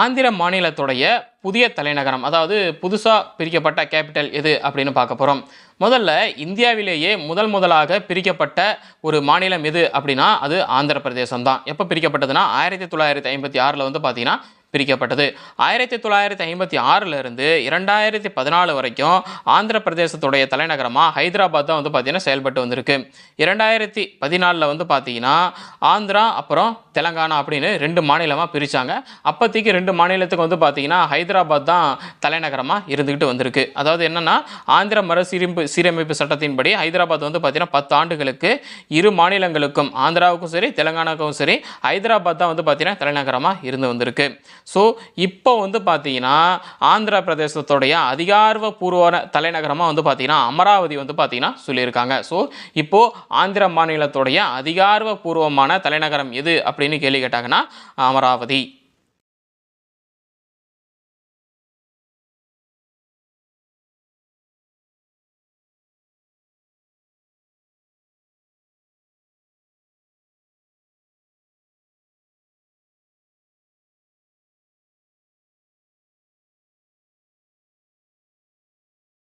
ஆந்திர மாநிலத்துடைய புதிய தலைநகரம், அதாவது புதுசாக பிரிக்கப்பட்ட கேபிட்டல் எது அப்படின்னு பார்க்க போகிறோம். முதல்ல இந்தியாவிலேயே முதலாக பிரிக்கப்பட்ட ஒரு மாநிலம் எது அப்படின்னா அது ஆந்திர பிரதேசம் தான். எப்போ பிரிக்கப்பட்டதுன்னா 1956 வந்து பார்த்தீங்கன்னா பிரிக்கப்பட்டது. 1956 இருந்து 2014 வரைக்கும் ஆந்திர பிரதேசத்துடைய தலைநகரமாக ஹைதராபாத் தான் வந்து பார்த்தீங்கன்னா செயல்பட்டு வந்திருக்கு. 2014 வந்து பார்த்தீங்கன்னா ஆந்திரா அப்புறம் தெலங்கானா அப்படின்னு 2 மாநிலமாக பிரித்தாங்க. அப்போதைக்கு 2 மாநிலத்துக்கு வந்து பார்த்தீங்கன்னா ஹைதராபாத் தான் தலைநகரமாக இருந்துக்கிட்டு வந்திருக்கு. அதாவது என்னென்னா ஆந்திர சீரமைப்பு சட்டத்தின்படி ஹைதராபாத் வந்து பார்த்தீங்கன்னா 10 ஆண்டுகளுக்கு இரு மாநிலங்களுக்கும் ஆந்திராவுக்கும் சரி தெலங்கானாவுக்கும் சரி ஹைதராபாத் தான் வந்து பார்த்தீங்கன்னா தலைநகரமாக இருந்து வந்திருக்கு. ஸோ இப்போ வந்து பார்த்தீங்கன்னா ஆந்திர பிரதேசத்துடைய அதிகாரப்பூர்வ தலைநகரமாக வந்து பார்த்தீங்கன்னா அமராவதி வந்து பார்த்தீங்கன்னா சொல்லியிருக்காங்க. ஸோ இப்போது ஆந்திர மாநிலத்துடைய அதிகாரப்பூர்வமான தலைநகரம் எது அப்படின்னு கேள்வி கேட்டாங்கன்னா அமராவதி.